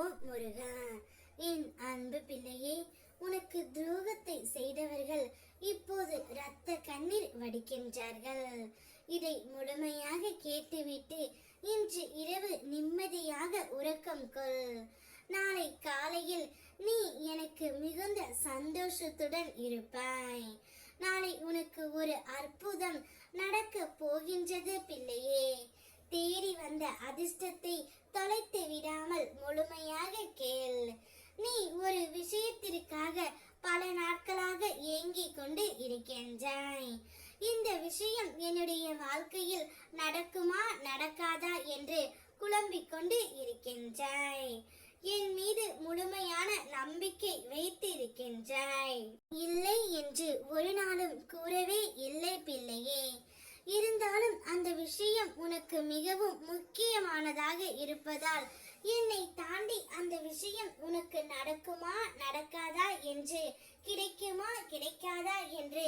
ஓ முருகா, என் அன்பு பிள்ளையே, உனக்கு துரோகத்தை செய்தவர்கள் இப்போது இரத்த கண்ணீர் வடிக்கின்றார்கள். இதை முழுமையாக கேட்டுவிட்டு இன்று இரவு நிம்மதியாக உறக்கம் கொள். நாளை காலையில் நீ எனக்கு மிகுந்த சந்தோஷத்துடன் இருப்பாய். நாளை உனக்கு ஒரு அற்புதம் நடக்க போகின்றது பிள்ளையே. தேடி வந்த அதிர்ஷ்டத்தை தொலைத்து விடாமல் முழுமையாக கேள். நீ ஒரு விஷயத்திற்காக பல நாட்களாக ஏங்கிக் கொண்டு இருக்கின்றாய். இந்த விஷயம் என்னுடைய வாழ்க்கையில் நடக்குமா நடக்காதா என்று குழம்பிக் கொண்டு இருக்கின்றாய். என் மீது முழுமையான நம்பிக்கை வைத்து இருக்கின்றாய். இல்லை என்று ஒரு நாளும் கூறவே இல்லை பிள்ளையே. இருந்தாலும் அந்த விஷயம் உனக்கு மிகவும் முக்கியமானதாக இருப்பதால் என்னை தாண்டி அந்த விஷயம் உனக்கு நடக்குமா நடக்காதா என்று, கிடைக்குமா கிடைக்காதா என்று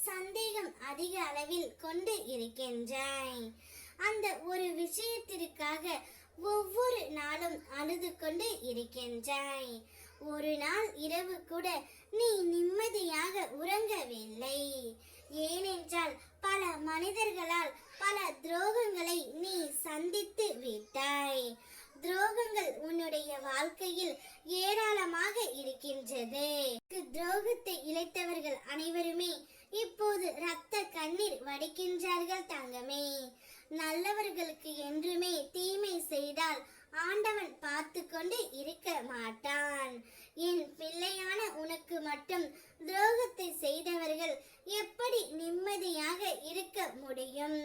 சந்தேகம் அதிக அளவில் கொண்டு இருக்கின்றாய். அந்த ஒரு விஷயத்திற்காக ஒவ்வொரு நாளும் அழுது கொண்டு இருக்கின்றாய். ஒரு நாள் இரவு கூட நீ நிம்மதியாக உறங்கவில்லை. ஏனென்றால் பல மனிதர்களால் பல துரோகங்களை நீ சந்தித்து விட்டாய். துரோகங்கள் உன்னுடைய வாழ்க்கையில் ஏராளமாக இருக்கின்றது. துரோகத்தை இழைத்தவர்கள் அனைவருமே இப்போது இரத்த கண்ணீர் வடிக்கின்றார்கள் தங்கமே. நல்லவர்களுக்கு என்றுமே தீமை செய்தால் ஆண்டவன் பார்த்து கொண்டு இருக்க மாட்டான். என் பிள்ளையான உனக்கு மட்டும் துரோகத்தை செய்தவர்கள் எப்படி நிம்மதியாக இருக்க முடியும்?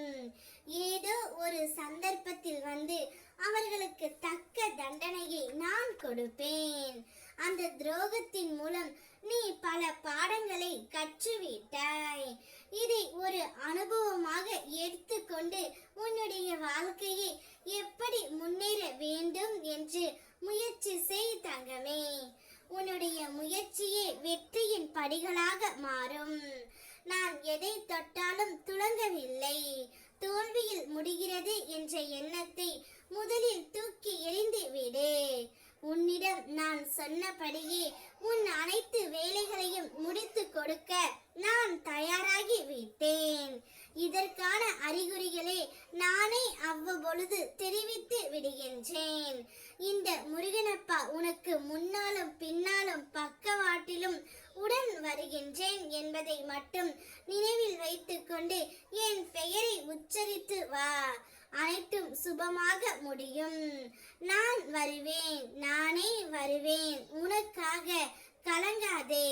ஏதோ ஒரு சந்தர்ப்பத்தில் வந்து அவர்களுக்கு தக்க தண்டனையை நான் கொடுப்பேன். அந்த துரோகத்தின் மூலம் நீ பல பாடங்களை கற்றுவிட்டாய். இதை ஒரு அனுபவமாக எடுத்துக்கொண்டு உன்னுடைய வாழ்க்கையை எப்படி முன்னேற வேண்டும் என்று முயற்சி செய் தங்கமே. உன்னுடைய முயற்சியே வெற்றியின் படிகளாக மாறும். நான் எதை தொட்டாலும் துலங்கவில்லை, தோல்வியில் முடிகிறது என்ற எண்ணத்தை முதலில் தூக்கி எறிந்து விடு. உன்னிடம் நான் சொன்னபடியே உன் அனைத்து வேலைகளையும் முடித்து கொடுக்க நான் தயாராகி விட்டேன். இதற்கான அறிகுறிகளை நானே அவ்வப்பொழுது தெரிவித்து விடுகின்றேன். இந்த முருகனப்பா உனக்கு முன்னாலும் பின்னாலும் பக்கவாட்டிலும் உடன் வருகின்றேன் என்பதை மட்டும் நினைவில் வைத்துக்கொண்டு என் பெயரை உச்சரித்து வா. அனைத்தும் சுபமாக முடியும். நான் வருவேன், நானே வருவேன் உனக்காக. கலங்காதே.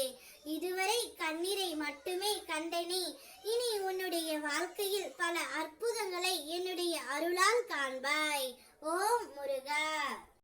இதுவரை கண்ணீரை மட்டுமே கண்டனே, இனி உன்னுடைய வாழ்க்கையில் பல அற்புதங்களை என்னுடைய அருளால் காண்பாய். ஓம் முருகா.